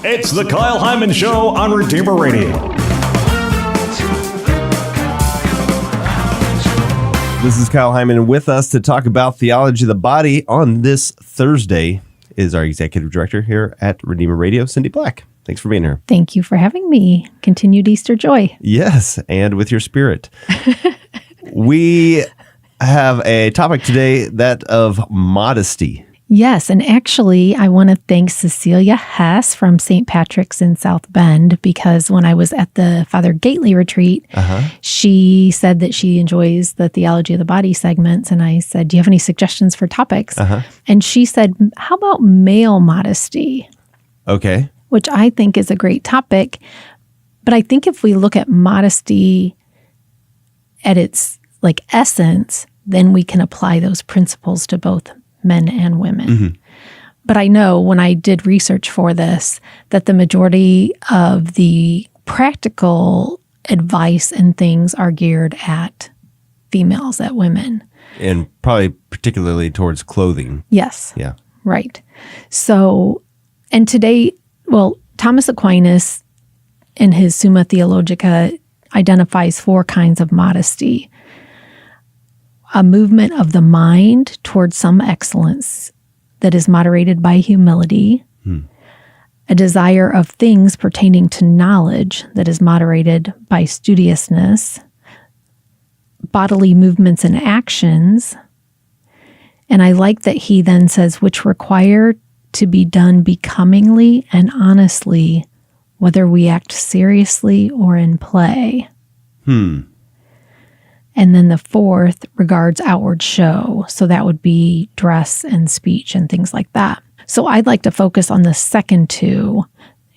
It's the Kyle Hyman Show on Redeemer Radio. This is Kyle Hyman, and with us to talk about theology of the body on this Thursday is our executive director here at Redeemer Radio, Cindy Black. Thanks for being here. Thank you for having me. Continued Easter joy. Yes, and with your spirit. We have a topic today, that of modesty. Yes, and actually, I want to thank Cecilia Hess from St. Patrick's in South Bend, because when I was at the Father Gately retreat, she said that she enjoys the Theology of the Body segments, and I said, do you have any suggestions for topics? And she said, how about male modesty? Okay. Which I think is a great topic, but I think if we look at modesty at its essence, then we can apply those principles to both men and women. But I know when I did research for this that the majority of the practical advice and things are geared at females, at women. And probably particularly towards clothing. Yes. Yeah. Right. So, and today, Thomas Aquinas in his Summa Theologica identifies 4 kinds of modesty. A movement of the mind towards some excellence that is moderated by humility, a desire of things pertaining to knowledge that is moderated by studiousness, bodily movements and actions, and I like that he then says, which require to be done becomingly and honestly, whether we act seriously or in play. And then the 4th regards outward show. So that would be dress and speech and things like that. So I'd like to focus on the second 2,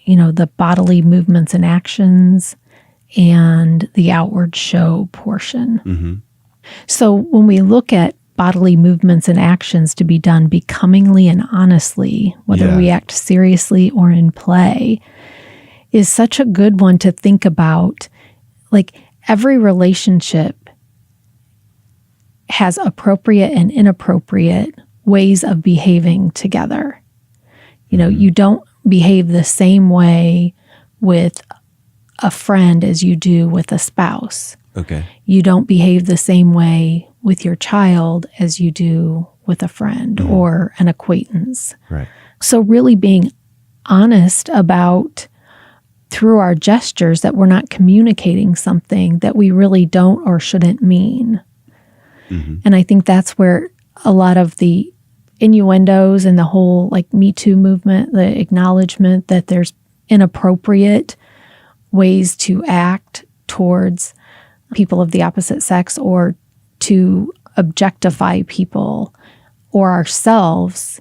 the bodily movements and actions and the outward show portion. So when we look at bodily movements and actions to be done becomingly and honestly, whether we act seriously or in play, is such a good one to think about. Every relationship has appropriate and inappropriate ways of behaving together. You don't behave the same way with a friend as you do with a spouse. Okay. You don't behave the same way with your child as you do with a friend or an acquaintance. Right. So really being honest about, through our gestures, that we're not communicating something that we really don't or shouldn't mean. And I think that's where a lot of the innuendos and the whole Me Too movement, the acknowledgement that there's inappropriate ways to act towards people of the opposite sex or to objectify people or ourselves,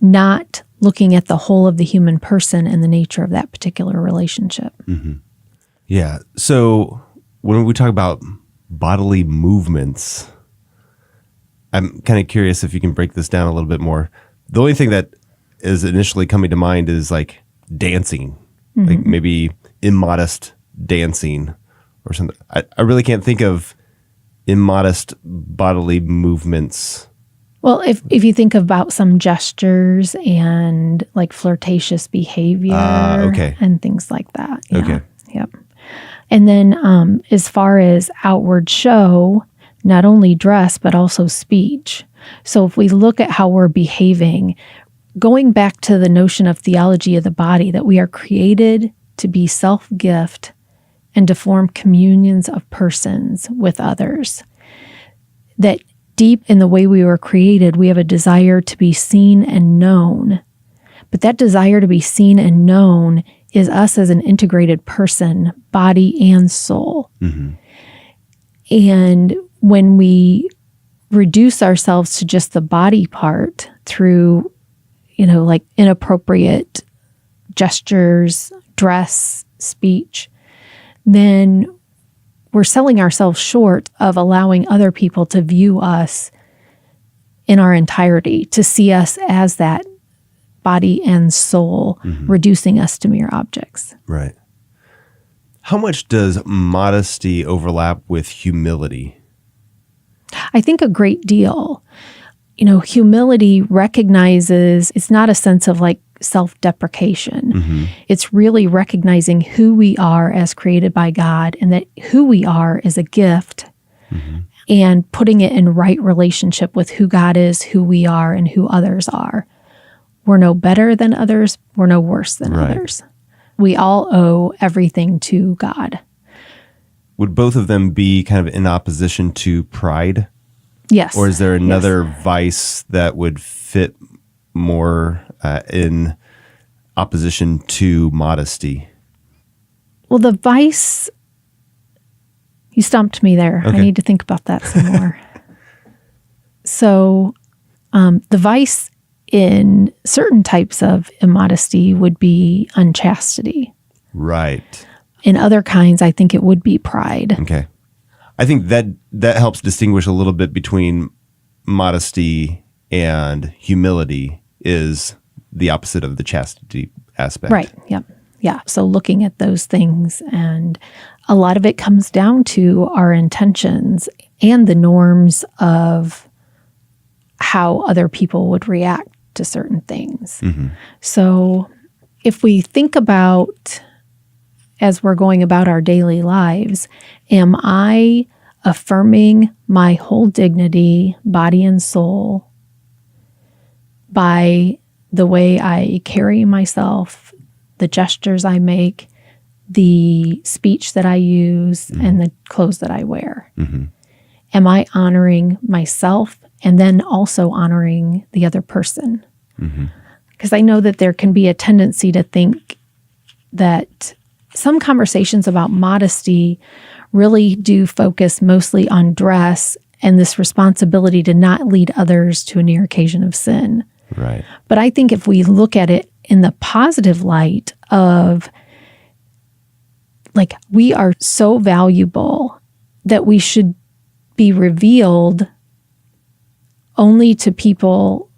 not looking at the whole of the human person and the nature of that particular relationship. Yeah. So when we talk about bodily movements, I'm kind of curious if you can break this down a little bit more. The only thing that is initially coming to mind is dancing, maybe immodest dancing or something. I really can't think of immodest bodily movements. Well, if you think about some gestures and flirtatious behavior and things like that. Yeah. Okay. Yep. And then as far as outward show, not only dress, but also speech. So if we look at how we're behaving, going back to the notion of theology of the body, that we are created to be self-gift and to form communions of persons with others, that deep in the way we were created, we have a desire to be seen and known. But that desire to be seen and known is us as an integrated person, body and soul. And when we reduce ourselves to just the body part through, inappropriate gestures, dress, speech, then we're selling ourselves short of allowing other people to view us in our entirety, to see us as that body and soul, reducing us to mere objects. Right. How much does modesty overlap with humility? I think a great deal. Humility recognizes it's not a sense of self-deprecation. It's really recognizing who we are as created by God and that who we are is a gift and putting it in right relationship with who God is, who we are, and who others are. We're no better than others. We're no worse than others. We all owe everything to God. Would both of them be kind of in opposition to pride? Yes. Or is there another vice that would fit more in opposition to modesty? Well, the vice, you stumped me there. Okay. I need to think about that some more. So the vice in certain types of immodesty would be unchastity. Right. In other kinds, I think it would be pride. Okay. I think that helps distinguish a little bit between modesty and humility is the opposite of the chastity aspect. Right. Yep. Yeah. So looking at those things, and a lot of it comes down to our intentions and the norms of how other people would react to certain things. So if we think about, as we're going about our daily lives, am I affirming my whole dignity, body and soul, by the way I carry myself, the gestures I make, the speech that I use, and the clothes that I wear? Am I honoring myself and then also honoring the other person? Because I know that there can be a tendency to think that some conversations about modesty really do focus mostly on dress and this responsibility to not lead others to a near occasion of sin. Right. But I think if we look at it in the positive light of, like, we are so valuable that we should be revealed only to people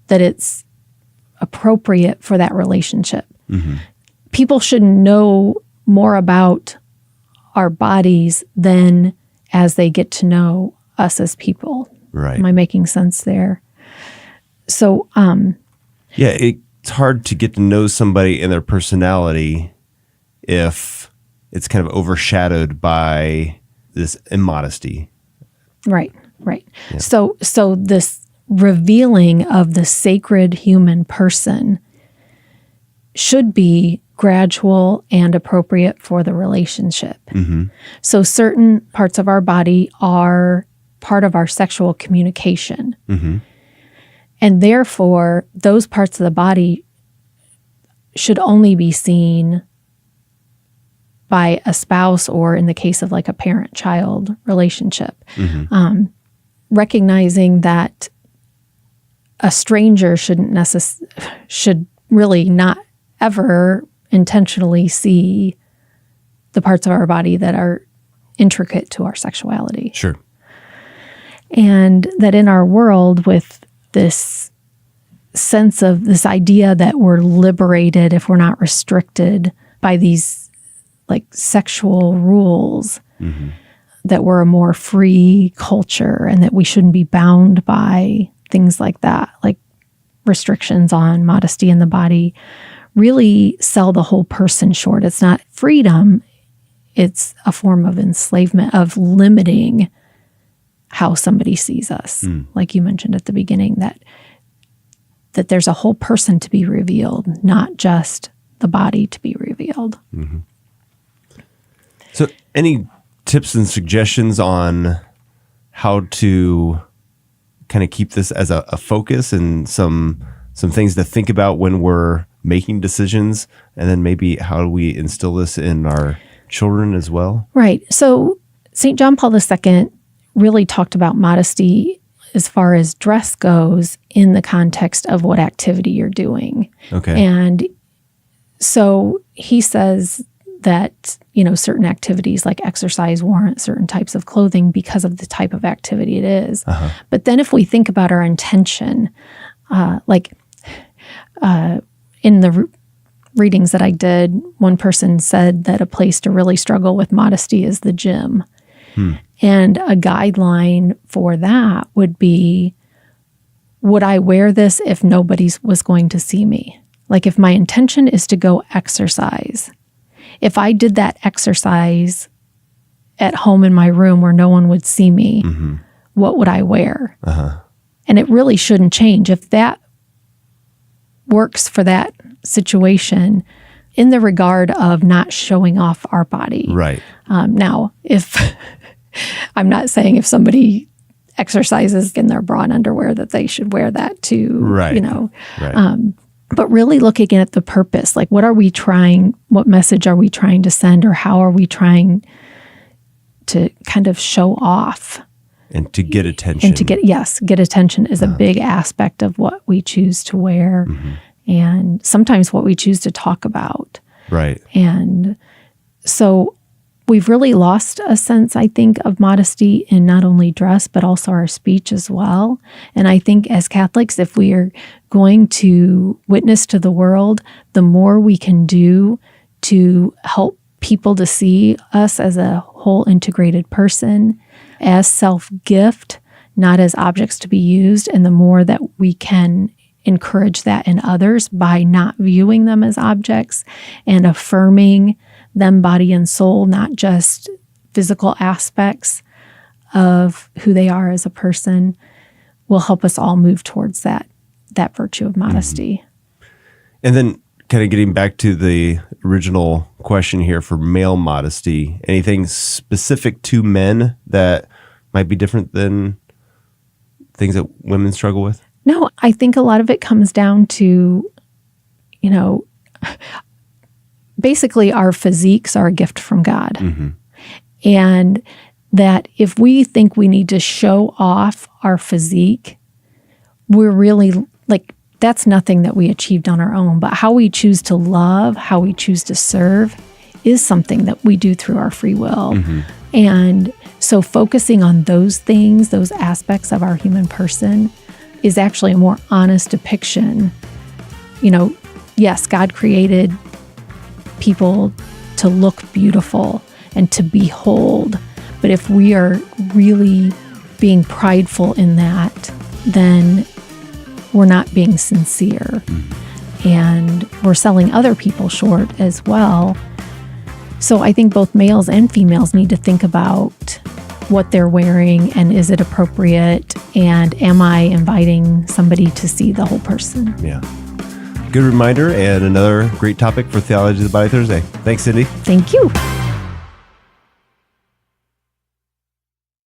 that it's appropriate for that relationship. People should know more about our bodies than as they get to know us as people. Right. Am I making sense there? So, Yeah, it's hard to get to know somebody and their personality if it's kind of overshadowed by this immodesty. right. Yeah. So this revealing of the sacred human person should be gradual and appropriate for the relationship. So certain parts of our body are part of our sexual communication. And therefore, those parts of the body should only be seen by a spouse, or in the case of like a parent-child relationship. Recognizing that a stranger should really not ever intentionally see the parts of our body that are intricate to our sexuality. Sure. And that in our world, with this sense of this idea that we're liberated if we're not restricted by these like sexual rules, that we're a more free culture and that we shouldn't be bound by things like that, like restrictions on modesty in the body, really sell the whole person short. It's not freedom. It's a form of enslavement, of limiting how somebody sees us. Like you mentioned at the beginning, that there's a whole person to be revealed, not just the body to be revealed. So any tips and suggestions on how to kind of keep this as a focus and some things to think about when we're making decisions, and then maybe how do we instill this in our children as well? Right. So St. John Paul II really talked about modesty as far as dress goes in the context of what activity you're doing. Okay. And so he says that, certain activities like exercise warrant certain types of clothing because of the type of activity it is. But then if we think about our intention, in the readings that I did, one person said that a place to really struggle with modesty is the gym. And a guideline for that would be, would I wear this if nobody was going to see me? Like if my intention is to go exercise, if I did that exercise at home in my room where no one would see me, what would I wear? And it really shouldn't change. If that works for that situation in the regard of not showing off our body. Right. Now, if I'm not saying if somebody exercises in their bra and underwear that they should wear that too, Right. Right. But really looking at the purpose, like what message are we trying to send, or how are we trying to kind of show off? And to get attention. And to get attention is a big aspect of what we choose to wear, and sometimes what we choose to talk about. Right. And so we've really lost a sense, I think, of modesty in not only dress, but also our speech as well. And I think as Catholics, if we are going to witness to the world, the more we can do to help people to see us as a whole integrated person, as self-gift, not as objects to be used, and the more that we can encourage that in others by not viewing them as objects and affirming them body and soul, not just physical aspects of who they are as a person, will help us all move towards that virtue of modesty. And then kind of getting back to the original question here for male modesty, anything specific to men that might be different than things that women struggle with? No, I think a lot of it comes down to, basically our physiques are a gift from God. And that if we think we need to show off our physique, we're really that's nothing that we achieved on our own. But how we choose to love, how we choose to serve is something that we do through our free will. And so focusing on those things, those aspects of our human person, is actually a more honest depiction. Yes, God created people to look beautiful and to behold. But if we are really being prideful in that, then we're not being sincere. And we're selling other people short as well. So I think both males and females need to think about what they're wearing and is it appropriate, and am I inviting somebody to see the whole person? Yeah. Good reminder, and another great topic for Theology of the Body Thursday. Thanks, Cindy. Thank you.